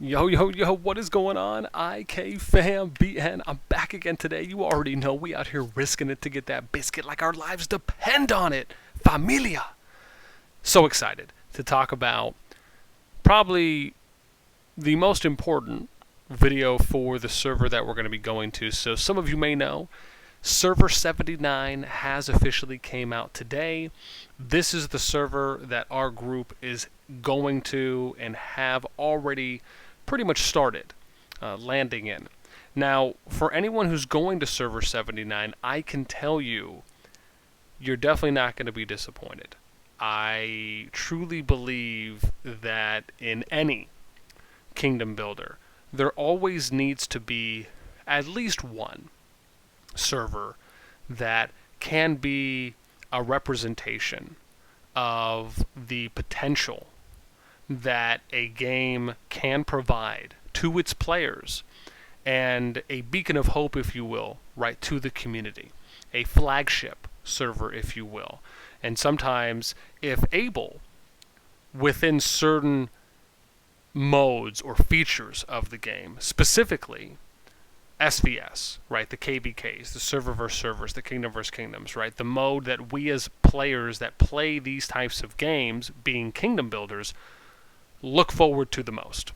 Yo, yo, yo, what is going on? IK fam, BN, I'm back again today. You already know we out here risking it to get that biscuit like our lives depend on it. Familia. So excited to talk about probably the most important video for the server that we're going to be going to. So some of you may know, Server 79 has officially came out today. This is the server that our group is going to and have already pretty much started landing in. Now, for anyone who's going to Server 79, I can tell you, you're definitely not going to be disappointed. I truly believe that in any kingdom builder, there always needs to be at least one server that can be a representation of the potential that a game can provide to its players, and a beacon of hope, if you will, right, to the community. A flagship server, if you will. And sometimes, if able, within certain modes or features of the game, specifically SVS, right, the KVKs, the server versus servers, the kingdom versus kingdoms, right, the mode that we as players that play these types of games, being kingdom builders, look forward to the most.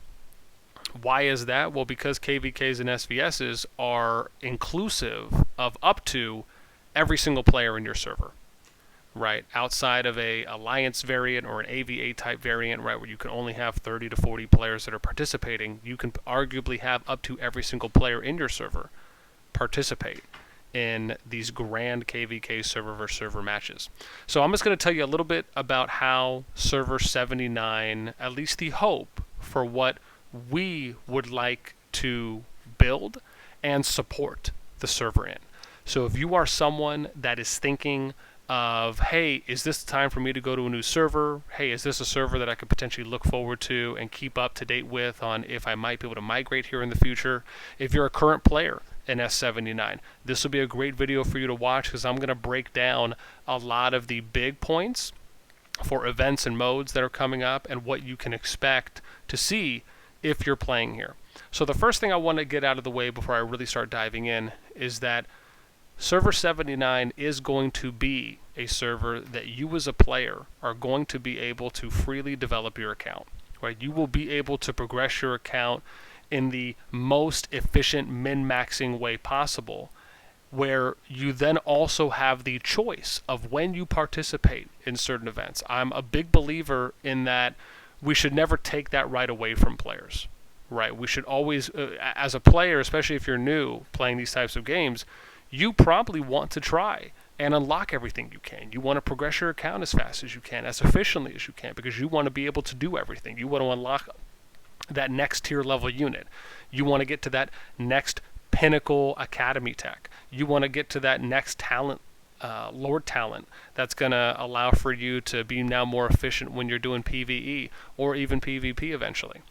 Why is that? Well, because KVKs and SVSs are inclusive of up to every single player in your server, right? Outside of a alliance variant or an AVA type variant, right, where you can only have 30 to 40 players that are participating, you can arguably have up to every single player in your server participate in these grand KVK server versus server matches. So I'm just going to tell you a little bit about how Server 79, at least the hope for what we would like to build and support the server in. So if you are someone that is thinking of, hey, is this the time for me to go to a new server? Hey, is this a server that I could potentially look forward to and keep up to date with on if I might be able to migrate here in the future? If you're a current player in S79, this will be a great video for you to watch, because I'm going to break down a lot of the big points for events and modes that are coming up and what you can expect to see if you're playing here. So the first thing I want to get out of the way before I really start diving in is that Server 79 is going to be a server that you as a player are going to be able to freely develop your account. Right? You will be able to progress your account in the most efficient min-maxing way possible, where you then also have the choice of when you participate in certain events. I'm a big believer in that we should never take that right away from players. Right? We should always, as a player, especially if you're new playing these types of games, you probably want to try and unlock everything you can. You want to progress your account as fast as you can, as efficiently as you can, because you want to be able to do everything. You want to unlock that next tier level unit. You want to get to that next pinnacle academy tech. You want to get to that next talent, Lord talent, that's going to allow for you to be now more efficient when you're doing PvE or even PvP eventually.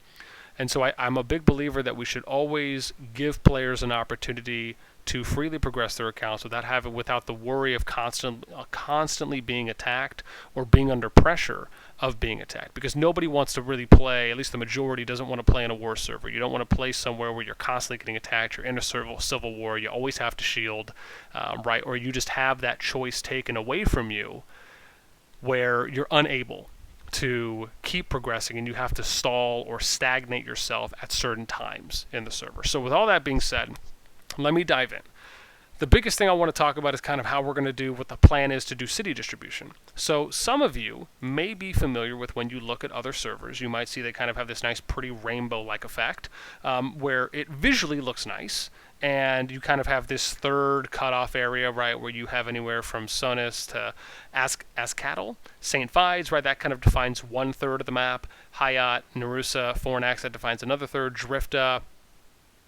And so I'm a big believer that we should always give players an opportunity to freely progress their accounts without the worry of constantly being attacked or being under pressure of being attacked. Because nobody wants to really play, at least the majority doesn't want to play in a war server. You don't want to play somewhere where you're constantly getting attacked, you're in a civil war, you always have to shield, right? Or you just have that choice taken away from you where you're unable to keep progressing and you have to stall or stagnate yourself at certain times in the server. So with all that being said, let me dive in. The biggest thing I want to talk about is kind of how we're going to do what the plan is to do city distribution. So some of you may be familiar with, when you look at other servers, you might see they kind of have this nice pretty rainbow-like effect where it visually looks nice, and you kind of have this third cutoff area, right, where you have anywhere from Sonus to Ascatl, St. Vides, right, that kind of defines 1/3 of the map. Hayat, Narusa, Fornax, that defines another third. Drifta,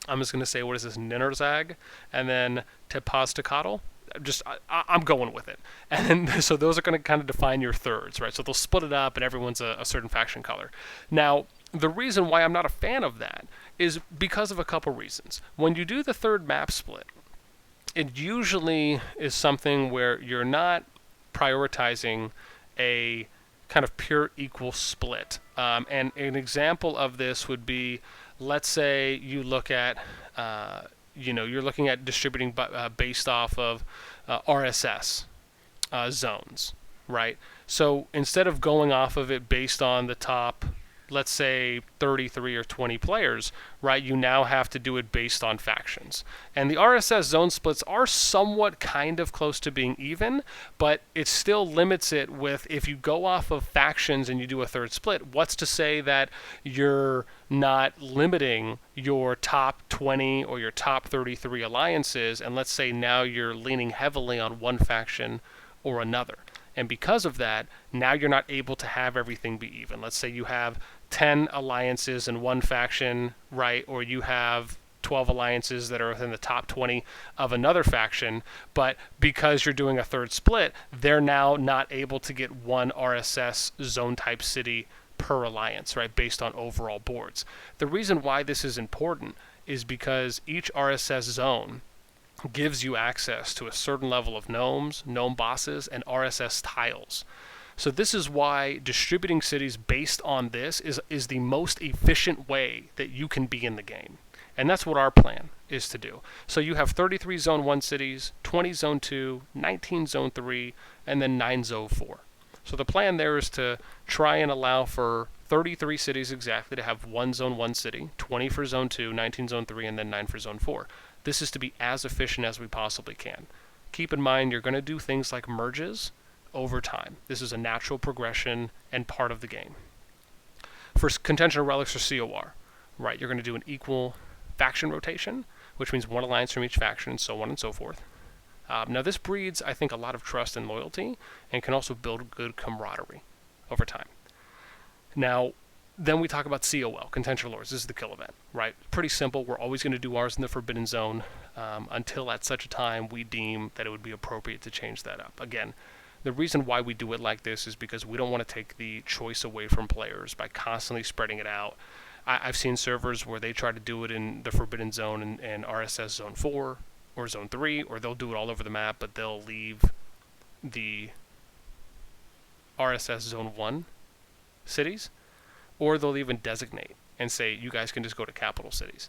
I'm just going to say, what is this, Ninerzag, and then Tepaztecatl. I'm going with it. And so those are going to kind of define your thirds, right? So they'll split it up and everyone's a certain faction color. Now, the reason why I'm not a fan of that is because of a couple reasons. When you do the third map split, it usually is something where you're not prioritizing a kind of pure equal split. And an example of this would be, let's say you look at, you're looking at distributing based off of RSS zones, right? So instead of going off of it based on the top, let's say 33 or 20 players, right, you now have to do it based on factions. And the RSS zone splits are somewhat kind of close to being even, but it still limits it with, if you go off of factions and you do a third split, what's to say that you're not limiting your top 20 or your top 33 alliances, and let's say now you're leaning heavily on one faction or another. And because of that, now you're not able to have everything be even. Let's say you have 10 alliances in one faction, right? Or you have 12 alliances that are within the top 20 of another faction, but because you're doing a third split, they're now not able to get one RSS zone type city per alliance, right? Based on overall boards. The reason why this is important is because each RSS zone gives you access to a certain level of gnomes, gnome bosses, and RSS tiles. So this is why distributing cities based on this is the most efficient way that you can be in the game. And that's what our plan is to do. So you have 33 Zone 1 cities, 20 Zone 2, 19 Zone 3, and then 9 Zone 4. So the plan there is to try and allow for 33 cities exactly to have one Zone 1 city, 20 for Zone 2, 19 Zone 3, and then 9 for Zone 4. This is to be as efficient as we possibly can. Keep in mind, you're going to do things like merges over time. This is a natural progression and part of the game. For contention relics or COR, right, you're going to do an equal faction rotation, which means one alliance from each faction, and so on and so forth. Now this breeds, I think, a lot of trust and loyalty, and can also build good camaraderie over time. Now, then we talk about COL, Contention Lords. This is the kill event, right? Pretty simple. We're always going to do ours in the Forbidden Zone until at such a time we deem that it would be appropriate to change that up. Again, the reason why we do it like this is because we don't want to take the choice away from players by constantly spreading it out. I've seen servers where they try to do it in the Forbidden Zone and RSS Zone 4 or Zone 3, or they'll do it all over the map, but they'll leave the RSS Zone 1 cities, or they'll even designate and say, you guys can just go to capital cities.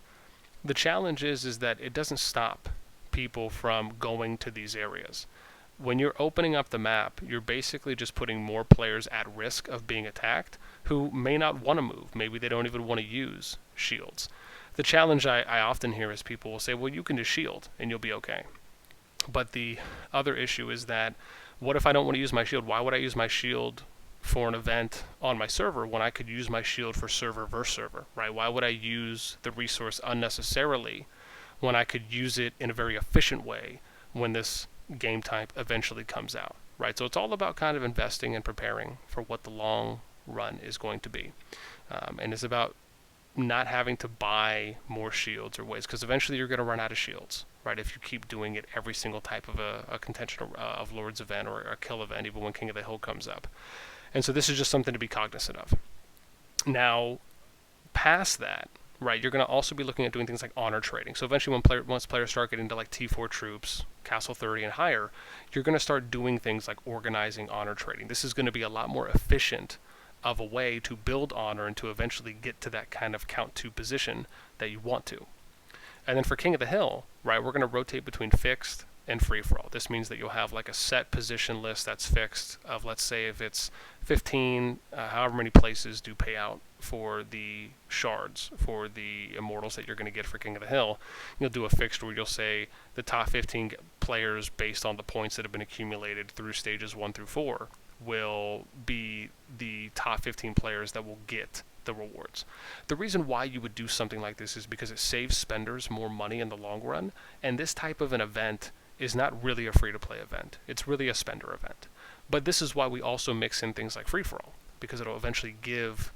The challenge is that it doesn't stop people from going to these areas. When you're opening up the map, you're basically just putting more players at risk of being attacked who may not want to move. Maybe they don't even want to use shields. The challenge I often hear is people will say, well, you can just shield and you'll be okay. But the other issue is that, what if I don't want to use my shield? Why would I use my shield for an event on my server when I could use my shield for server versus server, right? Why would I use the resource unnecessarily when I could use it in a very efficient way when this game type eventually comes out, right? So it's all about kind of investing and preparing for what the long run is going to be. And it's about not having to buy more shields or ways, because eventually you're going to run out of shields, right? If you keep doing it every single type of a contention of Lords event or a kill event, even when King of the Hill comes up. And so this is just something to be cognizant of. Now, past that, right, you're going to also be looking at doing things like honor trading. So eventually once players start getting to like T4 troops, Castle 30 and higher, you're going to start doing things like organizing honor trading. This is going to be a lot more efficient of a way to build honor and to eventually get to that kind of count 2 position that you want to. And then for King of the Hill, right, we're going to rotate between fixed and free-for-all. This means that you'll have like a set position list that's fixed of, let's say, if it's 15, however many places do pay out for the shards, for the immortals that you're going to get for King of the Hill. You'll do a fixed where you'll say the top 15 players based on the points that have been accumulated through stages 1 through 4 will be the top 15 players that will get the rewards. The reason why you would do something like this is because it saves spenders more money in the long run, and this type of an event is not really a free-to-play event. It's really a spender event. But this is why we also mix in things like free-for-all, because it'll eventually give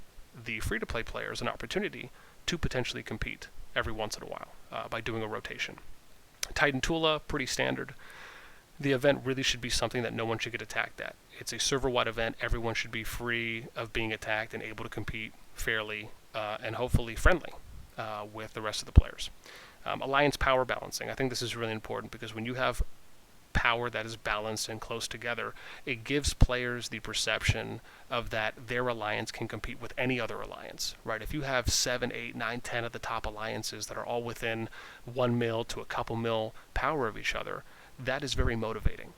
the free-to-play players an opportunity to potentially compete every once in a while by doing a rotation. Titan Tula, pretty standard. The event really should be something that no one should get attacked at. It's a server-wide event. Everyone should be free of being attacked and able to compete fairly and hopefully friendly with the rest of the players. Alliance power balancing. I think this is really important because when you have power that is balanced and close together, it gives players the perception of that their alliance can compete with any other alliance, right? If you have 7, 8, 9, 10 of the top alliances that are all within 1 mil to a couple mil power of each other, that is very motivating.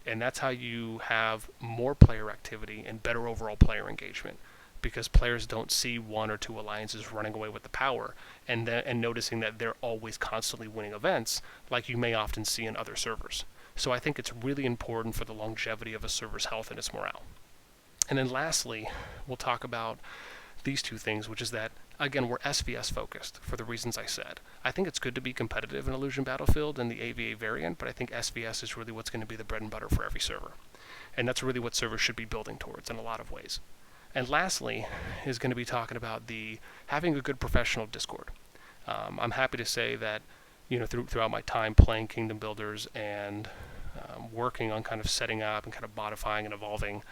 And that's how you have more player activity and better overall player engagement, because players don't see 1 or 2 alliances running away with the power and noticing that they're always constantly winning events like you may often see in other servers. So I think it's really important for the longevity of a server's health and its morale. And then lastly, we'll talk about these 2 things, which is that, again, we're SVS focused for the reasons I said. I think it's good to be competitive in Illusion Battlefield and the AVA variant, but I think SVS is really what's going to be the bread and butter for every server. And that's really what servers should be building towards in a lot of ways. And lastly is going to be talking about having a good professional Discord. I'm happy to say that, throughout my time playing Kingdom Builders and working on kind of setting up and kind of modifying and evolving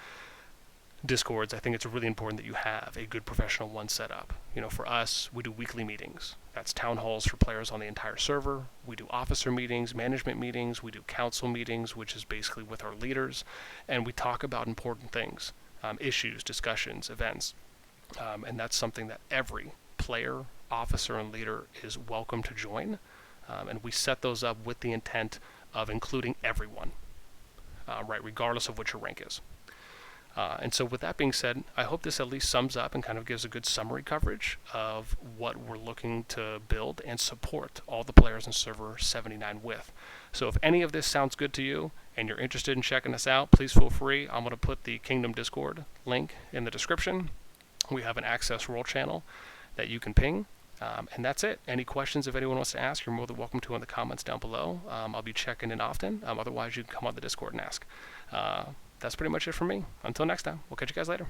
Discords, I think it's really important that you have a good professional one set up. For us, we do weekly meetings. That's town halls for players on the entire server. We do officer meetings, management meetings. We do council meetings, which is basically with our leaders. And we talk about important things, issues, discussions, events. And that's something that every player, officer, and leader is welcome to join. And we set those up with the intent of including everyone, right, regardless of what your rank is. And so with that being said, I hope this at least sums up and kind of gives a good summary coverage of what we're looking to build and support all the players in server 79 with. So if any of this sounds good to you and you're interested in checking us out, please feel free. I'm going to put the Kingdom Discord link in the description. We have an access role channel that you can ping. And that's it. Any questions, if anyone wants to ask, you're more than welcome to in the comments down below. I'll be checking in often. Otherwise, you can come on the Discord and ask. That's pretty much it for me. Until next time, we'll catch you guys later.